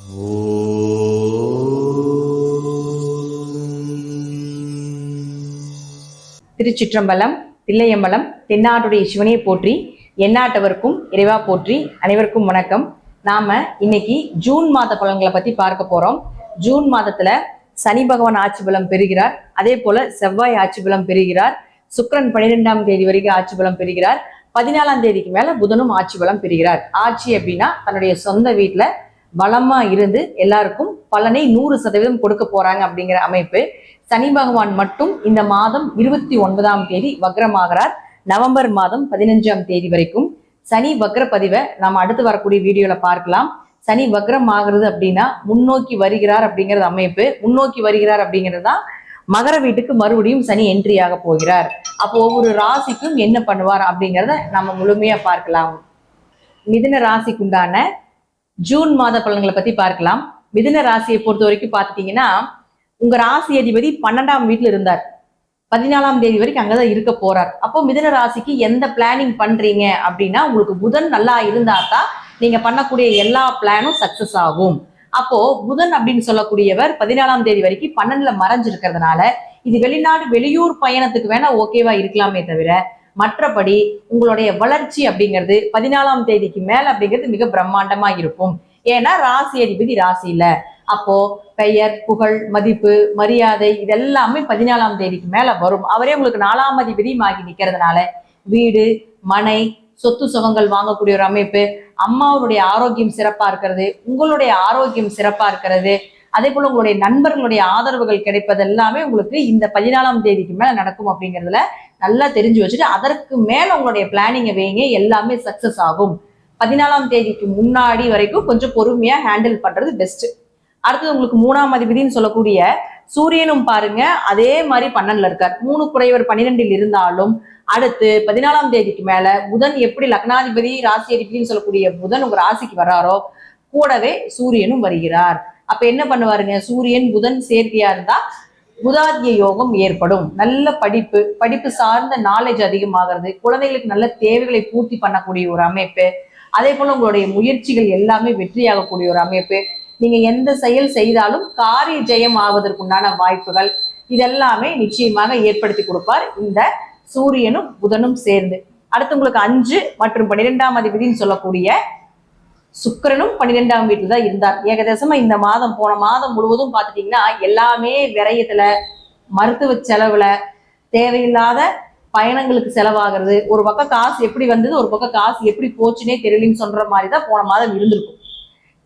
திருச்சிற்றம்பலம், தில்லையம்பலம், தென்னாட்டுடைய சிவனையை போற்றி, எந்நாட்டவருக்கும் இறைவா போற்றி. அனைவருக்கும் வணக்கம். நாம இன்னைக்கு ஜூன் மாத பலன்களை பத்தி பார்க்க போறோம். ஜூன் மாதத்துல சனி பகவான் ஆட்சி பலம் பெறுகிறார். அதே போல செவ்வாய் ஆட்சி பலம் பெறுகிறார். சுக்கிரன் 12ஆம் தேதி வரைக்கும் ஆட்சி பலம் பெறுகிறார். 14ஆம் தேதிக்கு மேல புதனும் ஆட்சி பலம் பெறுகிறார். ஆட்சி அப்படின்னா தன்னுடைய சொந்த வீட்டுல பலமா இருந்து எல்லாருக்கும் பலனை 100% கொடுக்க போறாங்க அப்படிங்கிற அமைப்பு. சனி பகவான் மட்டும் இந்த மாதம் 29ஆம் தேதி வக்ரமாகிறார். நவம்பர் மாதம் 15ஆம் தேதி வரைக்கும் சனி வக்ர பதிவை நாம அடுத்து வரக்கூடிய வீடியோல பார்க்கலாம். சனி வக்ரம் ஆகிறது அப்படின்னா முன்னோக்கி வருகிறார் அப்படிங்கிறது அமைப்பு. முன்னோக்கி வருகிறார் அப்படிங்கிறது தான் மகர வீட்டுக்கு மறுபடியும் சனி என்ட்ரி ஆக போகிறார். அப்போ ஒவ்வொரு ராசிக்கும் என்ன பண்ணுவார் அப்படிங்கிறத நம்ம முழுமையா பார்க்கலாம். மிதுன ராசிக்குண்டான ஜூன் மாத பலன்களை பத்தி பார்க்கலாம். மிதுன ராசியை பொறுத்த வரைக்கும் பார்த்துட்டீங்கன்னா, உங்க ராசி அதிபதி 12ஆம் வீட்டுல இருந்தார். 14ஆம் தேதி வரைக்கும் அங்கதான் இருக்க போறார். அப்போ மிதுன ராசிக்கு எந்த பிளானிங் பண்றீங்க அப்படின்னா, உங்களுக்கு புதன் நல்லா இருந்தாதான் நீங்க பண்ணக்கூடிய எல்லா பிளானும் சக்சஸ் ஆகும். அப்போ புதன் அப்படின்னு சொல்லக்கூடியவர் 14ஆம் தேதி வரைக்கும் 12ல மறைஞ்சிருக்கிறதுனால இது வெளிநாடு வெளியூர் பயணத்துக்கு வேணா ஓகேவா இருக்கலாமே தவிர, மற்றபடி உங்களுடைய வளர்ச்சி அப்படிங்கிறது 14ஆம் தேதிக்கு மேல அப்படிங்கிறது மிக பிரம்மாண்டமா இருக்கும். ஏன்னா ராசி அதிபதி ராசியில. அப்போ பெயர், புகழ், மதிப்பு, மரியாதை இதெல்லாமே 14ஆம் தேதிக்கு மேல வரும். அவரே உங்களுக்கு 4ஆம் அதிபதியும் ஆகி நிக்கிறதுனால வீடு, மனை, சொத்து சுகங்கள் வாங்கக்கூடிய ஒரு அமைப்பு, அம்மாவுடைய ஆரோக்கியம் சிறப்பா இருக்கிறது, உங்களுடைய ஆரோக்கியம் சிறப்பா இருக்கிறது, அதே போல உங்களுடைய நண்பர்களுடைய ஆதரவுகள் கிடைப்பது எல்லாமே உங்களுக்கு இந்த 14ஆம் தேதிக்கு மேல நடக்கும் அப்படிங்கிறதுல நல்லா தெரிஞ்சு வச்சுட்டு அதற்கு மேல உங்களுடைய பிளானிங்கை வைங்க. எல்லாமே சக்சஸ் ஆகும். 14ஆம் தேதிக்கு முன்னாடி வரைக்கும் கொஞ்சம் பொறுமையா ஹேண்டில் பண்றது பெஸ்ட். அடுத்தது உங்களுக்கு 3ஆம் அதிபதினு சொல்லக்கூடிய சூரியனும் பாருங்க அதே மாதிரி 12ல இருக்கார். 3 குறைவர் 12ல் இருந்தாலும் அடுத்து 14ஆம் தேதிக்கு மேல புதன் எப்படி லக்னாதிபதி ராசி அதிபதினு சொல்லக்கூடிய புதன் உங்க ராசிக்கு வர்றாரோ கூடவே சூரியனும் வருகிறார். அப்ப என்ன பண்ணுவாருங்க, சூரியன் புதன் சேர்க்கையா இருந்தா புதாத்திய யோகம் ஏற்படும். நல்ல படிப்பு சார்ந்த நாலேஜ் அதிகமாகிறது. குழந்தைகளுக்கு நல்ல தேவைகளை பூர்த்தி பண்ணக்கூடிய ஒரு அமைப்பு. அதே போல உங்களுடைய முயற்சிகள் எல்லாமே வெற்றியாகக்கூடிய ஒரு அமைப்பு. நீங்க எந்த செயல் செய்தாலும் காரிய ஜெயம் ஆவதற்குண்டான வாய்ப்புகள் இதெல்லாமே நிச்சயமாக ஏற்படுத்தி கொடுப்பார் இந்த சூரியனும் புதனும் சேர்ந்து. அடுத்து உங்களுக்கு 5 மற்றும் 12ஆம் அதிபதினு சொல்லக்கூடிய சுக்கிரனும் 12ஆம் வீட்டுல தான் இருந்தார். ஏகதேசமா இந்த மாதம் போன மாதம் முழுவதும் பார்த்துட்டீங்கன்னா எல்லாமே விரயத்துல, மருத்துவ செலவுல, தேவையில்லாத பயணங்களுக்கு செலவாகிறது. ஒரு பக்கம் காசு எப்படி வந்தது, ஒரு பக்கம் காசு எப்படி போச்சுன்னே தெரியலன்னு சொல்ற மாதிரிதான் போன மாதம் இருந்திருக்கும்.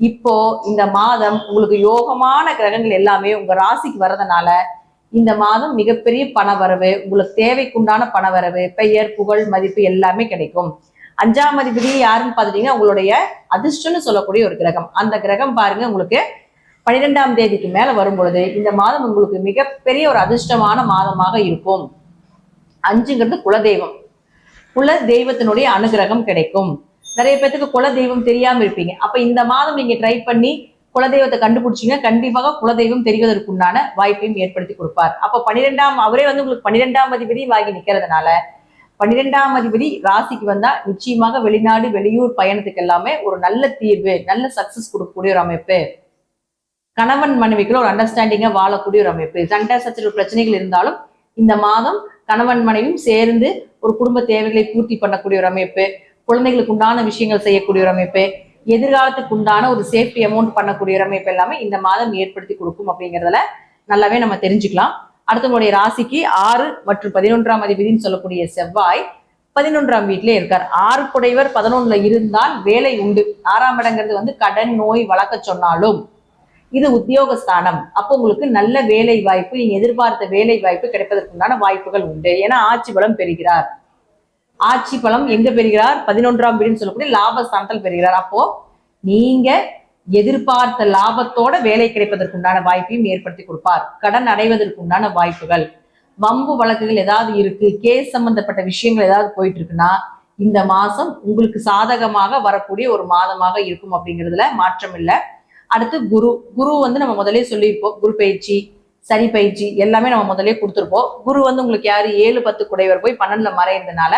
இப்போ இந்த மாதம் உங்களுக்கு யோகமான கிரகங்கள் எல்லாமே உங்க ராசிக்கு வர்றதுனால இந்த மாதம் மிகப்பெரிய பண வரவு, உங்களுக்கு தேவைக்குண்டான பண வரவு, பெயர், புகழ், மதிப்பு எல்லாமே கிடைக்கும். 5ஆம் அதிபதி யாருன்னு பார்த்துட்டீங்கன்னா உங்களுடைய அதிர்ஷ்டம்னு சொல்லக்கூடிய ஒரு கிரகம். அந்த கிரகம் பாருங்க உங்களுக்கு 12ஆம் தேதிக்கு மேல வரும் பொழுது இந்த மாதம் உங்களுக்கு மிகப்பெரிய ஒரு அதிர்ஷ்டமான மாதமாக இருக்கும். 5ங்கிறது குலதெய்வம். குல தெய்வத்தினுடைய அனுகிரகம் கிடைக்கும். நிறைய பேருக்கு குல தெய்வம் தெரியாம இருப்பீங்க. அப்ப இந்த மாதம் நீங்க ட்ரை பண்ணி குலதெய்வத்தை கண்டுபிடிச்சிங்க, கண்டிப்பாக குலதெய்வம் தெரிவதற்குண்டான வாய்ப்பையும் ஏற்படுத்தி கொடுப்பார். அப்ப 12ஆம் அவரே வந்து உங்களுக்கு 12ஆம் அதிபதியும் ஆகி நிக்கிறதுனால 12ஆம் அதிபதி ராசிக்கு வந்தா நிச்சயமாக வெளிநாடு வெளியூர் பயணத்துக்கு எல்லாமே ஒரு நல்ல தீர்வு, நல்ல சக்சஸ் கொடுக்கக்கூடிய ஒரு அமைப்பு. கணவன் மனைவிக்குள்ள ஒரு அண்டர்ஸ்டாண்டிங்கா வாழக்கூடிய ஒரு அமைப்பு. சண்டை சச்சரவு பிரச்சனைகள் இருந்தாலும் இந்த மாதம் கணவன் மனைவியும் சேர்ந்து ஒரு குடும்ப தேவைகளை பூர்த்தி பண்ணக்கூடிய ஒரு அமைப்பு. குழந்தைகளுக்கு உண்டான விஷயங்கள் செய்யக்கூடிய ஒரு அமைப்பு, எதிர்காலத்துக்கு உண்டான ஒரு சேஃப்டி அமௌண்ட் பண்ணக்கூடிய ஒரு அமைப்பு எல்லாமே இந்த மாதம் ஏற்படுத்தி கொடுக்கும் அப்படிங்கிறதுல நல்லாவே நம்ம தெரிஞ்சுக்கலாம். அடுத்தவங்களுடைய ராசிக்கு 6 மற்றும் 11ஆம் அதிபதினு சொல்லக்கூடிய செவ்வாய் 11ஆம் வீட்டிலே இருக்கார். 6 குடைவர் 11ல இருந்தால் வேலை உண்டு. 6ஆம் இடங்கிறது வந்து கடன், நோய் வளர்க்க சொன்னாலும் இது உத்தியோகஸ்தானம். அப்போ உங்களுக்கு நல்ல வேலை வாய்ப்பு, நீங்க எதிர்பார்த்த வேலை வாய்ப்பு கிடைப்பதற்குண்டான வாய்ப்புகள் உண்டு. ஏன்னா ஆட்சி பலம் பெறுகிறார். ஆட்சி பலம் எங்க பெறுகிறார், 11ஆம் வீடுன்னு சொல்லக்கூடிய லாபஸ்தானத்தில் பெறுகிறார். அப்போ நீங்க எதிர்பார்த்த லாபத்தோட வேலை கிடைப்பதற்குண்டான வாய்ப்பையும் ஏற்படுத்தி கொடுப்பார். கடன் அடைவதற்குண்டான வாய்ப்புகள், வம்பு வழக்குகள் ஏதாவது இருக்கு, கேஸ் சம்பந்தப்பட்ட விஷயங்கள் ஏதாவது போயிட்டு இருக்குன்னா இந்த மாசம் உங்களுக்கு சாதகமாக வரக்கூடிய ஒரு மாதமாக இருக்கும் அப்படிங்கிறதுல மாற்றம் இல்லை. அடுத்து குரு வந்து நம்ம முதலே சொல்லியிருப்போம். குரு பயிற்சி, சனி பயிற்சி எல்லாமே நம்ம முதலே கொடுத்துருப்போம். குரு வந்து உங்களுக்கு யாரு 7, 10 குடைவர் போய் 12ல மறைந்ததுனால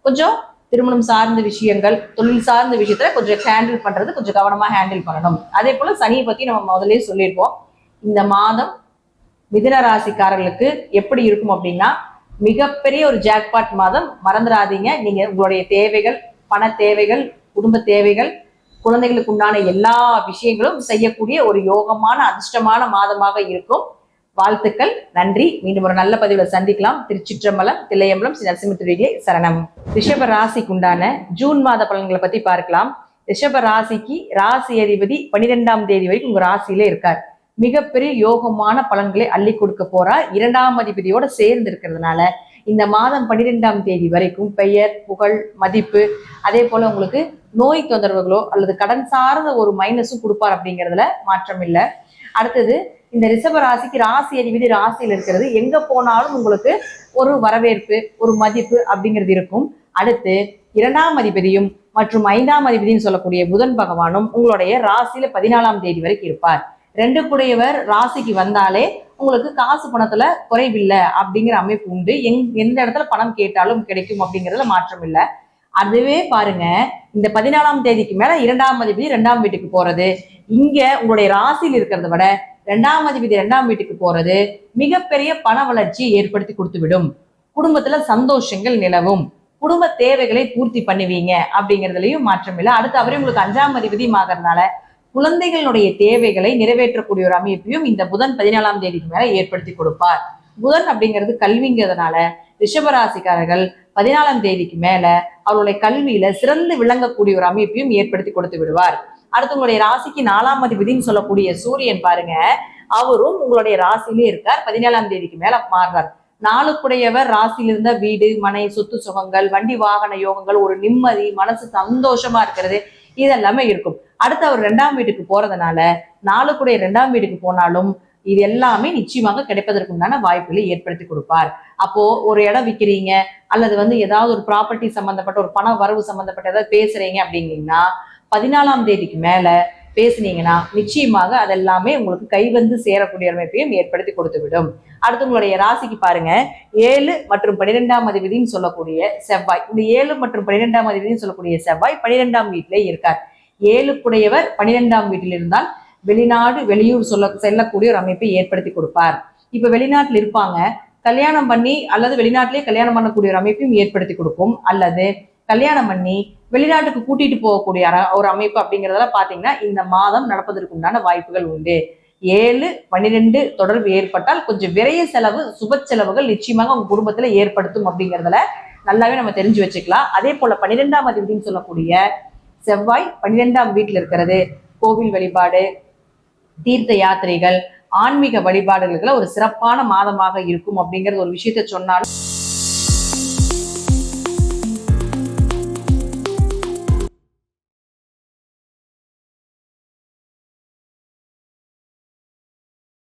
கொஞ்சம் திருமணம் சார்ந்த விஷயங்கள், தொழில் சார்ந்த விஷயத்துல கொஞ்சம் ஹேண்டில் பண்றது கொஞ்சம் கவனமா ஹேண்டில் பண்ணணும். அதே போல சனியை பத்தி நம்ம முதலே சொல்லியிருப்போம். இந்த மாதம் மிதுன ராசிக்காரர்களுக்கு எப்படி இருக்கும் அப்படின்னா, மிகப்பெரிய ஒரு ஜாக்பாட் மாதம். மறந்துடாதீங்க, நீங்க உங்களுடைய தேவைகள், பண தேவைகள், குடும்ப தேவைகள், குழந்தைகளுக்கு உண்டான எல்லா விஷயங்களும் செய்யக்கூடிய ஒரு யோகமான அதிர்ஷ்டமான மாதமாக இருக்கும். வாழ்த்துக்கள், நன்றி. மீண்டும் ஒரு நல்ல பதிவுல சந்திக்கலாம். திருச்சிற்றம்பலம், தில்லையம்பலம், ஸ்ரீ நரசிம்மத்துடைய சரணம். ரிஷப ராசிக்கு உண்டான ஜூன் மாத பலன்களை பத்தி பார்க்கலாம். ரிஷப ராசிக்கு ராசி அதிபதி 12ஆம் தேதி வரைக்கும் உங்க ராசியிலே இருக்கார். மிகப்பெரிய யோகமான பலன்களை அள்ளி கொடுக்க போறார். 2ஆம் அதிபதியோட சேர்ந்து இருக்கிறதுனால இந்த மாதம் 12ஆம் தேதி வரைக்கும் பெயர், புகழ், மதிப்பு, அதே போல உங்களுக்கு நோய் தொந்தரவுகளோ அல்லது கடன் சார்ந்த ஒரு மைனஸும் கொடுப்பார் அப்படிங்கிறதுல மாற்றம் இல்லை. அடுத்தது, இந்த ரிஷப ராசிக்கு ராசி அதிபதி ராசியில் இருக்கிறது, எங்க போனாலும் உங்களுக்கு ஒரு வரவேற்பு, ஒரு மதிப்பு அப்படிங்கிறது இருக்கும். அடுத்து 2ஆம் அதிபதியும் மற்றும் 5ஆம் அதிபதியும் சொல்லக்கூடிய புதன் பகவானும் உங்களுடைய ராசியில 14ஆம் தேதி வரைக்கும் இருப்பார். 2 கூடையவர் ராசிக்கு வந்தாலே உங்களுக்கு காசு பணத்துல குறைவில்லை அப்படிங்கிற அமைப்பு உண்டு. எந்த இடத்துல பணம் கேட்டாலும் கிடைக்கும் அப்படிங்கிறதுல மாற்றம் இல்லை. அதுவே பாருங்க, இந்த 14ஆம் தேதிக்கு மேல 2ஆம் அதிபதி 2ஆம் வீட்டுக்கு போறது, இங்க உங்களுடைய ராசியில் இருக்கிறத விட 2ஆம் அதிபதி 2ஆம் வீட்டுக்கு போறது மிகப்பெரிய பண வளர்ச்சியை ஏற்படுத்தி கொடுத்து விடும். குடும்பத்துல சந்தோஷங்கள் நிலவும், குடும்ப தேவைகளை பூர்த்தி பண்ணுவீங்க அப்படிங்கிறதுலயும் மாற்றம் இல்லை. அடுத்து அவரே உங்களுக்கு 5ஆம் அதிபதியும் ஆகிறதுனால குழந்தைகளுடைய தேவைகளை நிறைவேற்றக்கூடிய ஒரு அமைப்பையும் இந்த புதன் 14ஆம் தேதிக்கு மேல ஏற்படுத்தி கொடுப்பார். புதன் அப்படிங்கிறது கல்விங்கிறதுனால ரிஷபராசிக்காரர்கள் 14ஆம் தேதிக்கு மேல அவருடைய கல்வியில சிறந்து விளங்கக்கூடிய ஒரு அமைப்பையும் ஏற்படுத்தி கொடுத்து விடுவார். அடுத்து உங்களுடைய ராசிக்கு 4ஆம் அதிபதினு சொல்லக்கூடிய சூரியன் பாருங்க, அவரும் உங்களுடைய ராசியிலே இருக்கார். 17ஆம் தேதிக்கு மேல மாறுறார். 4 ராசியில இருந்த வீடு, மனை, சொத்து சுகங்கள், வண்டி வாகன யோகங்கள், ஒரு நிம்மதி, மனசு சந்தோஷமா இருக்கிறது, இதெல்லாமே இருக்கும். அடுத்து அவர் 2ஆம் வீட்டுக்கு போறதுனால 2ஆம் வீட்டுக்கு போனாலும் இது எல்லாமே நிச்சயமாக கிடைப்பதற்கு உண்டான வாய்ப்புகளை ஏற்படுத்தி கொடுப்பார். அப்போ ஒரு இடம் விற்கிறீங்க அல்லது ஏதாவது ஒரு ப்ராப்பர்ட்டி சம்பந்தப்பட்ட ஒரு பண வரவு சம்பந்தப்பட்ட ஏதாவது பேசுறீங்க அப்படின்னீங்கன்னா 14ஆம் தேதிக்கு மேல பேசுனீங்கன்னா நிச்சயமாக அதெல்லாமே உங்களுக்கு கைவந்து சேரக்கூடிய அமைப்பையும் ஏற்படுத்தி கொடுத்து விடும். அடுத்து உங்களுடைய ராசிக்கு பாருங்க, 7 மற்றும் 12ஆம் அதிபதினு சொல்லக்கூடிய செவ்வாய், இந்த 7 மற்றும் 12ஆம் அதிபதினு சொல்லக்கூடிய செவ்வாய் 12ஆம் வீட்டிலே இருக்கார். 7 கூடையவர் 12ஆம் வீட்டில் இருந்தால் வெளிநாடு, வெளியூர் செல்லக்கூடிய ஒரு அமைப்பை ஏற்படுத்தி கொடுப்பார். இப்ப வெளிநாட்டில் இருப்பாங்க, கல்யாணம் பண்ணி அல்லது வெளிநாட்டிலேயே கல்யாணம் பண்ணக்கூடிய ஒரு அமைப்பையும் ஏற்படுத்தி கொடுக்கும். அல்லது கல்யாணம் பண்ணி வெளிநாட்டுக்கு கூட்டிட்டு போகக்கூடிய ஒரு அமைப்பு அப்படிங்கிறதெல்லாம் பாத்தீங்கன்னா இந்த மாதம் நடப்பதற்கு உண்டான வாய்ப்புகள் உண்டு. 7, 12 தொடர்பு ஏற்பட்டால் கொஞ்சம் விரைய செலவு, சுப செலவுகள் நிச்சயமாக உங்க குடும்பத்துல ஏற்படுத்தும் அப்படிங்கிறதுல நல்லாவே நம்ம தெரிஞ்சு வச்சுக்கலாம். அதே போல 12ஆம் அதிபதினு சொல்லக்கூடிய செவ்வாய் 12ஆம் வீட்டில் இருக்கிறது கோவில் வழிபாடு, தீர்த்த யாத்திரைகள், ஆன்மீக வழிபாடுகளுக்கு ஒரு சிறப்பான மாதமாக இருக்கும் அப்படிங்கிறது ஒரு விஷயத்த சொன்னாலும்